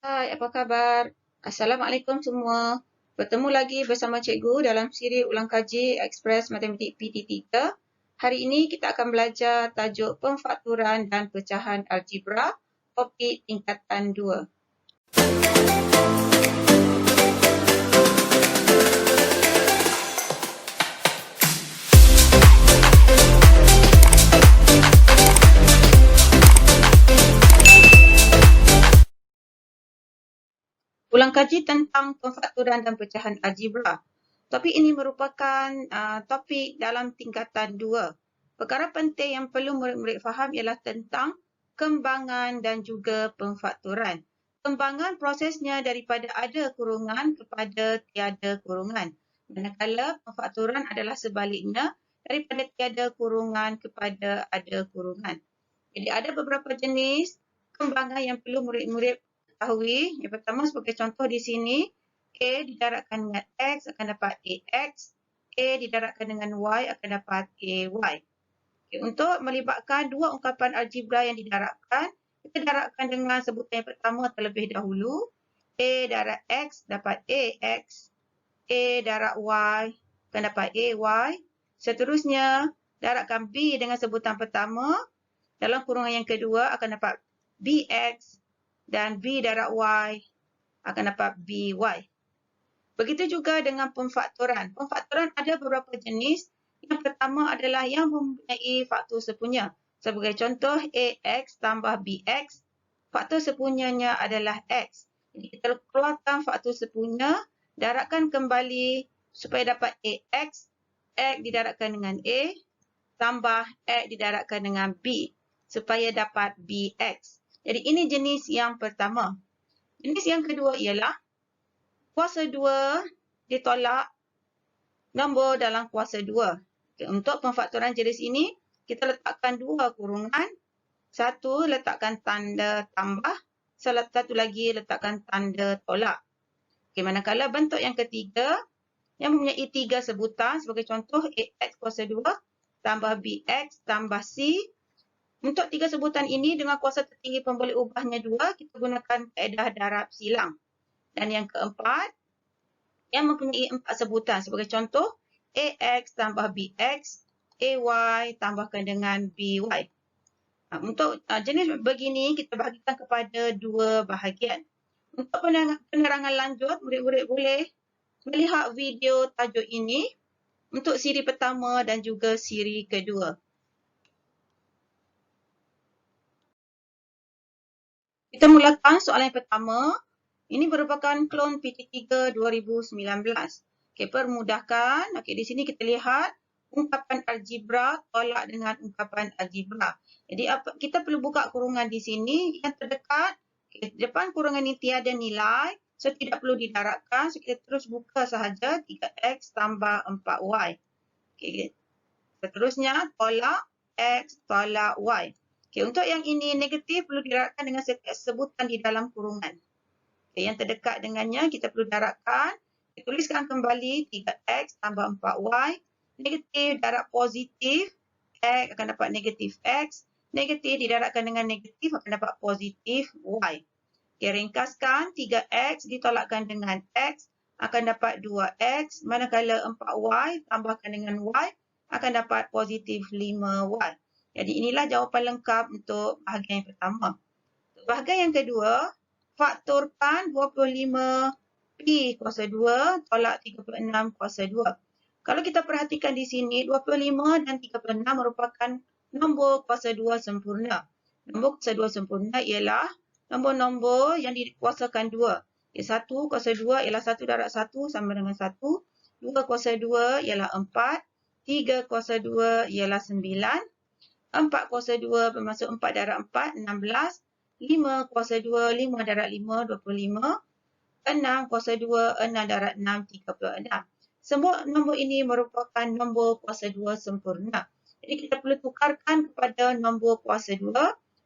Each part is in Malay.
Hai, apa kabar? Assalamualaikum semua. Bertemu lagi bersama cikgu dalam siri ulang kaji Ekspres Matematik PT3. Hari ini kita akan belajar tajuk pemfakturan dan pecahan algebra, topik tingkatan 2. Ulang kaji tentang pemfakturan dan pecahan algebra. Topik ini merupakan topik dalam tingkatan 2. Perkara penting yang perlu murid-murid faham ialah tentang kembangan dan juga pemfakturan. Kembangan prosesnya daripada ada kurungan kepada tiada kurungan. Manakala pemfakturan adalah sebaliknya daripada tiada kurungan kepada ada kurungan. Jadi ada beberapa jenis kembangan yang perlu murid-murid ketahui. Yang pertama sebagai contoh di sini, A didarabkan dengan X akan dapat AX, A didarabkan dengan Y akan dapat AY. Okay, untuk melibatkan dua ungkapan algebra yang didarabkan, kita darabkan dengan sebutan yang pertama terlebih dahulu. A darab X dapat AX, A darab Y akan dapat AY. Seterusnya, darabkan B dengan sebutan pertama. Dalam kurungan yang kedua akan dapat BX dan B darab Y akan dapat BY. Begitu juga dengan pemfakturan. Pemfakturan ada beberapa jenis. Yang pertama adalah yang mempunyai faktor sepunya. Sebagai contoh, AX tambah BX, faktor sepunyanya adalah X. Jadi kita keluarkan faktor sepunya, darabkan kembali supaya dapat AX, X didarabkan dengan A, tambah X didarabkan dengan B, supaya dapat BX. Jadi ini jenis yang pertama. Jenis yang kedua ialah kuasa 2 ditolak nombor dalam kuasa 2. Okay, untuk pemfakturan jenis ini, kita letakkan dua kurungan. Satu letakkan tanda tambah, satu lagi letakkan tanda tolak. Okay, manakala bentuk yang ketiga, yang mempunyai tiga sebutan, sebagai contoh AX kuasa 2 tambah BX tambah C. Untuk tiga sebutan ini, dengan kuasa tertinggi pemboleh ubahnya 2, kita gunakan kaedah darab silang. Dan yang keempat, yang mempunyai 4 sebutan. Sebagai contoh, AX tambah BX, AY tambahkan dengan BY. Untuk jenis begini, kita bahagikan kepada dua bahagian. Untuk penerangan lanjut, murid-murid boleh melihat video tajuk ini untuk siri pertama dan juga siri kedua. Kita mulakan soalan yang pertama. Ini merupakan klon PT3 2019. Okey, permudahkan. Okey, di sini kita lihat ungkapan algebra tolak dengan ungkapan algebra. Jadi kita perlu buka kurungan di sini yang terdekat. Okay, depan kurungan ini tiada nilai, so tidak perlu didarabkan. So kita terus buka sahaja 3x tambah 4y. Okey. Seterusnya tolak x tolak y. Okey, untuk yang ini negatif perlu didarabkan dengan setiap sebutan di dalam kurungan. Okay, yang terdekat dengannya kita perlu darabkan. Kita tuliskan kembali 3x tambah 4y. Negatif darab positif, x akan dapat negatif x. Negatif didarabkan dengan negatif akan dapat positif y. Okay, ringkaskan 3x ditolakkan dengan x akan dapat 2x. Manakala 4y tambahkan dengan y akan dapat positif 5y. Jadi inilah jawapan lengkap untuk bahagian yang pertama. Untuk bahagian yang kedua, faktorkan 25 P kuasa 2 tolak 36 kuasa 2. Kalau kita perhatikan di sini, 25 dan 36 merupakan nombor kuasa 2 sempurna. Nombor kuasa 2 sempurna ialah nombor-nombor yang dikuasakan 2. 1 kuasa 2 ialah 1 darab 1 sama dengan 1. 2 kuasa 2 ialah 4. 3 kuasa 2 ialah 9. 4 kuasa 2 bermaksud 4 darab 4, 16. 5 kuasa 2, 5 darab 5, 25. 6 kuasa 2, 6 darab 6, 36. Semua nombor ini merupakan nombor kuasa 2 sempurna. Jadi kita perlu tukarkan kepada nombor kuasa 2.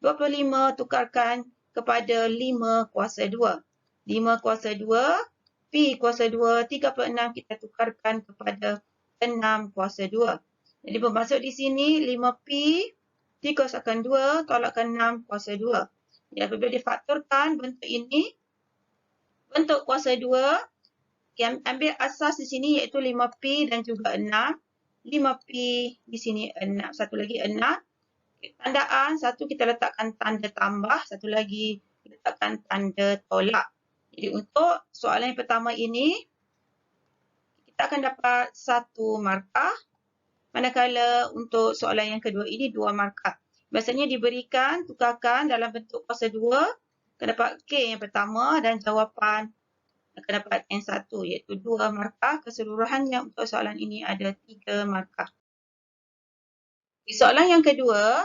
25 tukarkan kepada 5 kuasa 2. 5 kuasa 2, P kuasa 2, 36 kita tukarkan kepada 6 kuasa 2. Jadi bermaksud di sini 5P dikuasakan 2 tolakkan 6 kuasa 2. Jadi apabila difaktorkan bentuk ini Bentuk kuasa 2, yang ambil asas di sini iaitu 5P dan juga 6. 5P di sini 6, satu lagi 6. Tandaan, satu kita letakkan tanda tambah, satu lagi kita letakkan tanda tolak. Jadi untuk soalan yang pertama ini, kita akan dapat 1 markah. Manakala untuk soalan yang kedua ini 2 markah. Biasanya diberikan, tukarkan dalam bentuk kuasa 2, akan dapat K yang pertama dan jawapan akan dapat N1 iaitu 2 markah. Keseluruhannya untuk soalan ini ada 3 markah. Soalan yang kedua,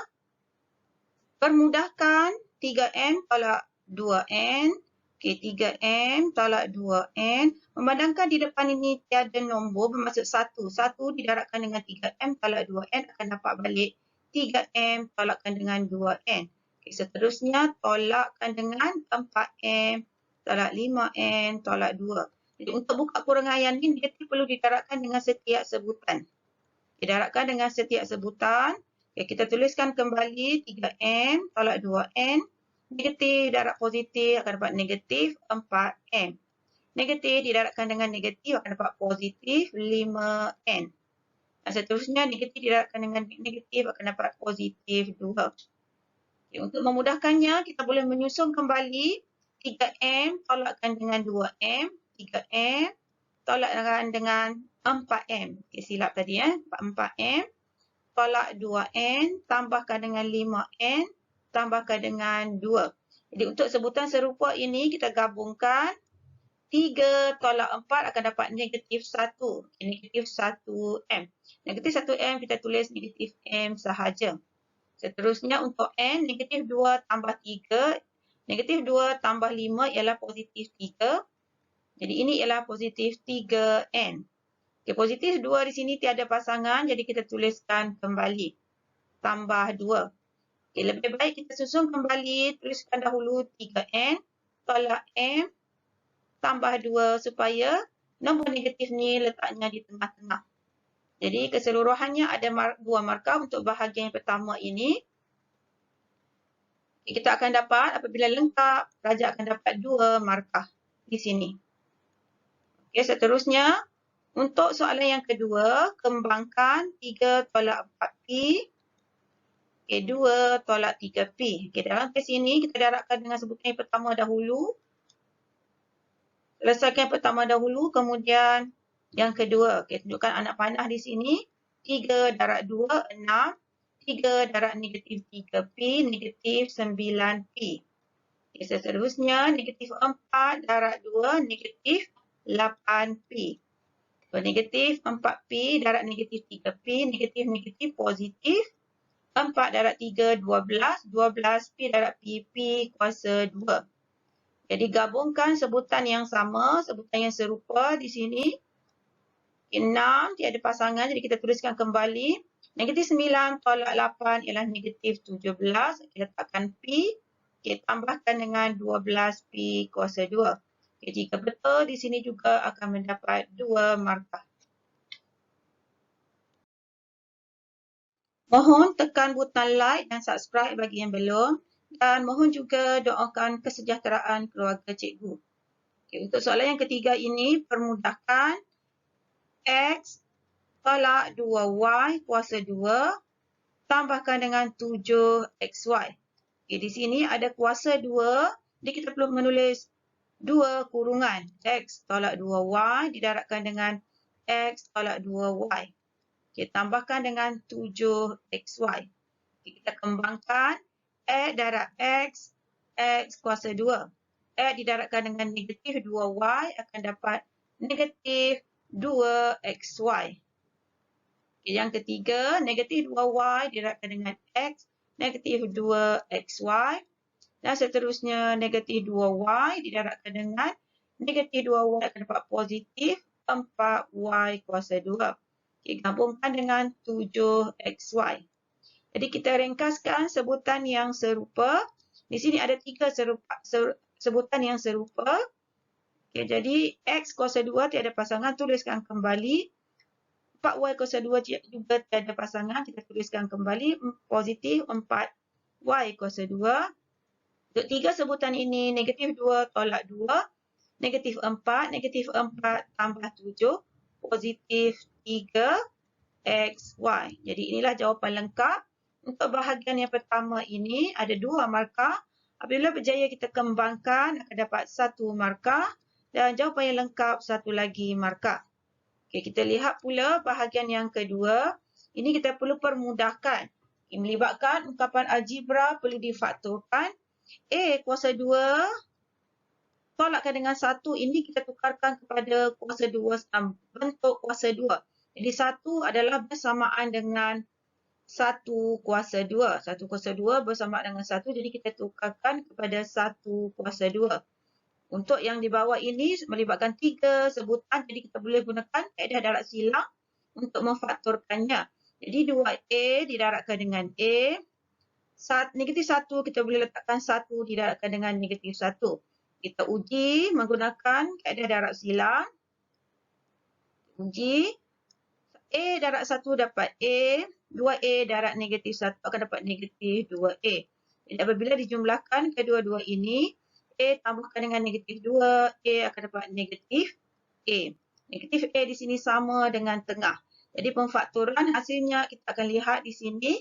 permudahkan 3M tolak 2N. Okey, 3M tolak 2N. Memandangkan di depan ini tiada nombor bermaksud 1. 1 didarabkan dengan 3M tolak 2N akan dapat balik 3M tolakkan dengan 2N. Okey, seterusnya tolakkan dengan 4M tolak 5N tolak 2. Jadi untuk buka kurangaian ini, negatif perlu didarabkan dengan setiap sebutan. Didarabkan dengan setiap sebutan. Okay, kita tuliskan kembali 3M tolak 2N. Negatif darab positif akan dapat negatif 4M. Negatif didarabkan dengan negatif akan dapat positif 5N. Dan seterusnya negatif didarabkan dengan negatif akan dapat positif 2. Okay, untuk memudahkannya, kita boleh menyusun kembali 3M tolakkan dengan 2M. 3M tolakkan dengan 4M. Okay, silap tadi 4M. Tolak 2N, tambahkan dengan 5N, tambahkan dengan 2. Jadi untuk sebutan serupa ini kita gabungkan. 3 tolak 4 akan dapat negatif 1. Negatif 1M. Negatif 1M kita tulis negatif M sahaja. Seterusnya untuk N, negatif 2 tambah 3. Negatif 2 tambah 5 ialah positif 3. Jadi ini ialah positif 3N. Okay, positif 2 di sini tiada pasangan, jadi kita tuliskan kembali. Tambah 2. Okay, lebih baik kita susun kembali, tuliskan dahulu 3N, tolak M, tambah 2 supaya nombor negatif ni letaknya di tengah-tengah. Jadi keseluruhannya ada 2 markah untuk bahagian yang pertama ini. Okay, kita akan dapat, apabila lengkap, pelajar akan dapat 2 markah di sini. Okay, seterusnya, untuk soalan yang kedua, kembangkan 3 tolak 4P. Okay, 2 tolak 3P. Okay, dalam kes ini, kita darabkan dengan sebutan yang pertama dahulu. Selesaikan yang pertama dahulu, kemudian yang kedua. Okay, tunjukkan anak panah di sini. 3 darab 2, 6. 3 darab negatif 3P, negatif 9P. Okay, seterusnya, negatif 4 darab 2, negatif 8P. Negatif 4P darab negatif 3P, negatif positif. 4 darab 3, 12. 12P darab PP kuasa 2. Jadi gabungkan sebutan yang sama, sebutan yang serupa di sini. 6 tiada pasangan, jadi kita tuliskan kembali. Negatif 9 tolak 8 ialah negatif 17. Kita letakkan P. Kita tambahkan dengan 12P kuasa 2. Okay, jika betul, di sini juga akan mendapat 2 markah. Mohon tekan butang like dan subscribe bagi yang belum. Dan mohon juga doakan kesejahteraan keluarga cikgu. Okay, untuk soalan yang ketiga ini, permudahkan X tolak 2Y kuasa 2 tambahkan dengan 7XY. Okay, di sini ada kuasa 2, jadi kita perlu menulis 2 kurungan. X tolak 2Y didarabkan dengan X tolak 2Y. Okay, tambahkan dengan 7XY. Okay, kita kembangkan. X darab X, X kuasa 2. X didarabkan dengan negatif 2Y akan dapat negatif 2XY. Okay, yang ketiga, negatif 2Y didarabkan dengan X, negatif 2XY. Dan seterusnya, negatif 2Y didarabkan dengan negatif 2Y akan dapat positif 4Y kuasa 2. Okay, gabungkan dengan 7XY. Jadi kita ringkaskan sebutan yang serupa. Di sini ada 3 sebutan yang serupa. Okay, jadi X kuasa 2 tiada pasangan, tuliskan kembali. 4Y kuasa 2 juga tiada pasangan, kita tuliskan kembali. Positif 4Y kuasa 2. Untuk 3 sebutan ini, negatif 2 tolak 2. negatif 4 tambah 7, positif 3XY. Jadi inilah jawapan lengkap. Untuk bahagian yang pertama ini ada 2 markah. Apabila berjaya kita kembangkan akan dapat 1 markah. Dan jawapan yang lengkap 1 lagi markah. Okey, kita lihat pula bahagian yang kedua. Ini kita perlu permudahkan. Melibatkan ungkapan algebra perlu difaktorkan. A kuasa 2 tolakkan dengan 1, ini kita tukarkan kepada kuasa 2 bentuk kuasa 2. Jadi 1 adalah bersamaan dengan 1 kuasa 2. 1 kuasa 2 bersamaan dengan 1, jadi kita tukarkan kepada 1 kuasa 2. Untuk yang di bawah ini melibatkan 3 sebutan, jadi kita boleh gunakan kaedah darat silang untuk memfaktorkannya. Jadi 2A didaratkan dengan A. Negatif 1 kita boleh letakkan 1 didaratkan dengan negatif 1. Kita uji menggunakan kaedah darat silang. Uji. A darat 1 dapat A. 2A darat negatif 1 akan dapat negatif 2A. Jadi apabila dijumlahkan kedua-dua ini, A tambahkan dengan negatif 2, A akan dapat negatif A. Negatif A di sini sama dengan tengah. Jadi pemfaktoran hasilnya kita akan lihat di sini.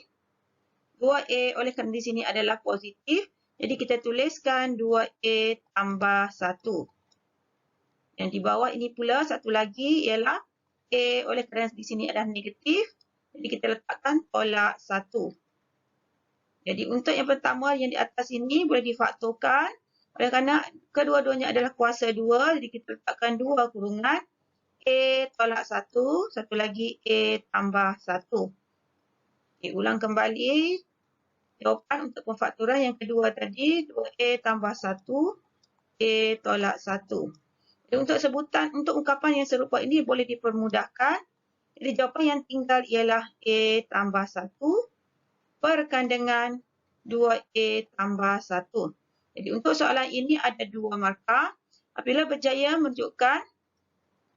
2A oleh kerana di sini adalah positif. Jadi kita tuliskan 2A tambah 1. Yang di bawah ini pula satu lagi ialah A oleh kerana di sini adalah negatif. Jadi kita letakkan tolak 1. Jadi untuk yang pertama yang di atas ini boleh difaktorkan. Oleh kerana kedua-duanya adalah kuasa 2. Jadi kita letakkan 2 kurungan A tolak 1. Satu lagi A tambah 1. Okay, ulang kembali. Jawapan untuk pemfaktoran yang kedua tadi, 2A tambah 1, A tolak 1. Jadi untuk sebutan, untuk ungkapan yang serupa ini boleh dipermudahkan. Jadi jawapan yang tinggal ialah A tambah 1 perkan dengan 2A tambah 1. Jadi untuk soalan ini ada 2 markah. Apabila berjaya menunjukkan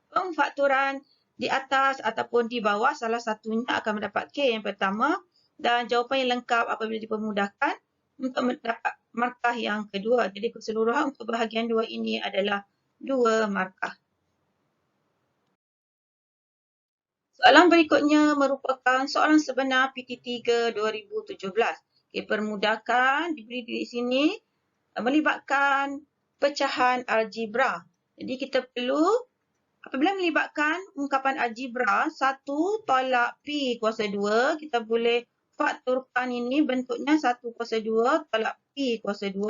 pemfaktoran di atas ataupun di bawah, salah satunya akan mendapat K yang pertama. Dan jawapan yang lengkap apabila dipermudahkan untuk mendapat markah yang kedua. Jadi keseluruhan untuk bahagian 2 ini adalah 2 markah. Soalan berikutnya merupakan soalan sebenar PT3 2017. Okay, permudahkan diberi di sini melibatkan pecahan algebra. Jadi kita perlu apabila melibatkan ungkapan algebra 1 tolak P kuasa 2, kita boleh faktorkan ini bentuknya 1 kuasa 2 tolak P kuasa 2.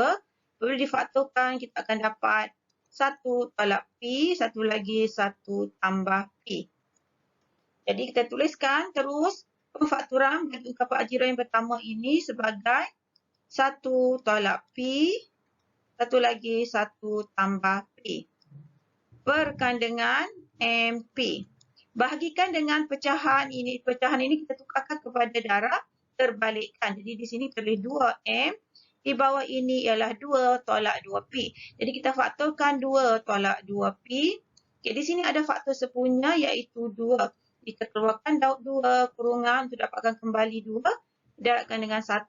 Apabila difaktorkan kita akan dapat 1 tolak P, satu lagi 1 tambah P. Jadi kita tuliskan terus pemfaktoran bagi ungkapan algebra yang pertama ini sebagai 1 tolak P, satu lagi 1 tambah P. Perkan dengan MP. Bahagikan dengan pecahan ini. Pecahan ini kita tukarkan kepada darab terbalikkan. Jadi di sini tertulis 2M. Di bawah ini ialah 2 tolak 2P. Jadi kita faktorkan 2 tolak 2P. Okay, di sini ada faktor sepunya iaitu 2. Kita keluarkan 2 kurungan untuk dapatkan kembali 2. Daratkan dengan 1.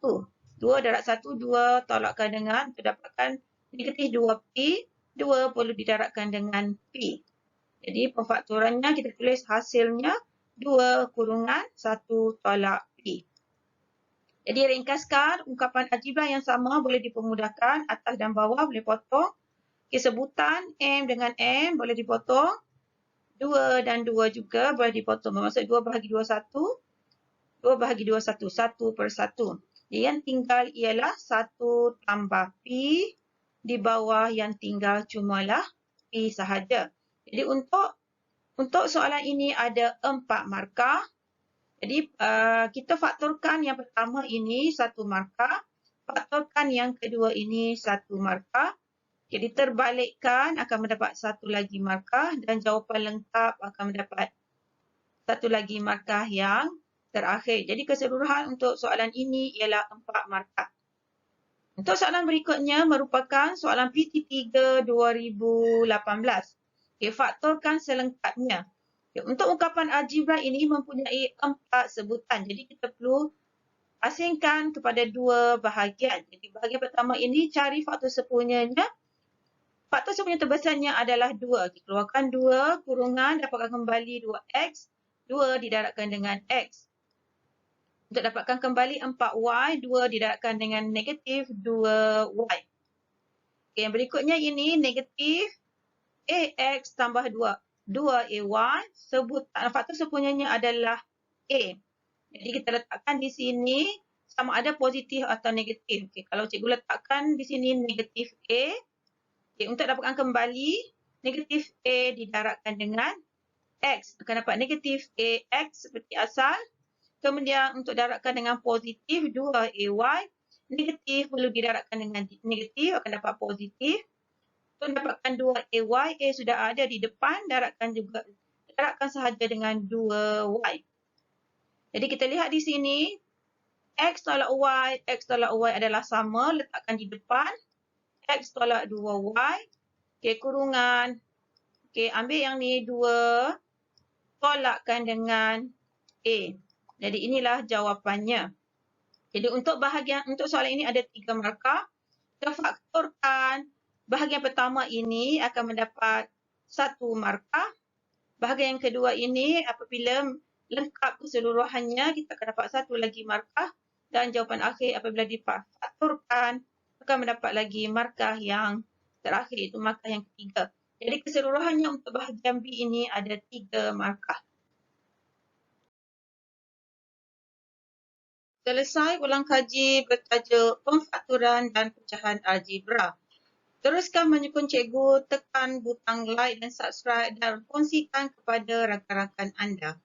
2 darat 1, 2 tolakkan dengan untuk dapatkan negatif 2P. 2 perlu didaratkan dengan P. Jadi pemfaktorannya kita tulis hasilnya 2 kurungan 1 tolak P. Jadi ringkaskan ungkapan algebra yang sama boleh dipermudahkan. Atas dan bawah boleh potong. Okay, sebutan M dengan M boleh dipotong. 2 dan 2 juga boleh dipotong. Bermaksud 2 bahagi 2, 1. 2 bahagi 2, 1. 1 per 1. Jadi yang tinggal ialah 1 tambah P. Di bawah yang tinggal cumalah P sahaja. Jadi untuk soalan ini ada 4 markah. Jadi kita faktorkan yang pertama ini 1 markah. Faktorkan yang kedua ini 1 markah. Jadi terbalikkan akan mendapat 1 lagi markah dan jawapan lengkap akan mendapat 1 lagi markah yang terakhir. Jadi keseluruhan untuk soalan ini ialah 4 markah. Untuk soalan berikutnya merupakan soalan PT3 2018. Okay, faktorkan selengkapnya. Okay, untuk ungkapan algebra ini mempunyai 4 sebutan. Jadi kita perlu asingkan kepada 2 bahagian. Jadi bahagian pertama ini cari faktor sepunyanya Faktor semuanya terbesarnya adalah 2. Keluarkan 2, kurungan, dapatkan kembali 2x. 2 didarabkan dengan x. Untuk dapatkan kembali 4y, 2 didarabkan dengan negatif 2y. Okay, yang berikutnya ini negatif ax tambah 2. 2ay, faktor sempurnanya adalah a. Jadi kita letakkan di sini sama ada positif atau negatif. Okay, kalau cikgu letakkan di sini negatif a, okay, untuk dapatkan kembali negatif a didarabkan dengan x. Akan dapat negatif ax seperti asal. Kemudian untuk darabkan dengan positif 2ay, negatif perlu didarabkan dengan negatif, akan dapat positif. Untuk dapatkan 2ay, a sudah ada di depan, darabkan sahaja dengan 2y. Jadi kita lihat di sini, x tolak y adalah sama, letakkan di depan. X tolak 2y, okay, kurungan. Okay, ambil yang ni 2, tolakkan dengan a. Jadi inilah jawapannya. Jadi untuk soalan ini ada 3 markah. Kita faktorkan. Bahagian pertama ini akan mendapat 1 markah. Bahagian yang kedua ini apabila lengkap keseluruhannya, kita akan dapat 1 lagi markah. Dan jawapan akhir apabila difaktorkan, akan mendapat lagi markah yang terakhir, itu markah yang ketiga. Jadi keseluruhannya untuk bahagian B ini ada 3 markah. Selesai ulang kaji bertajuk pemfakturan dan pecahan algebra. Teruskan menyokong cikgu, tekan butang like dan subscribe dan kongsikan kepada rakan-rakan anda.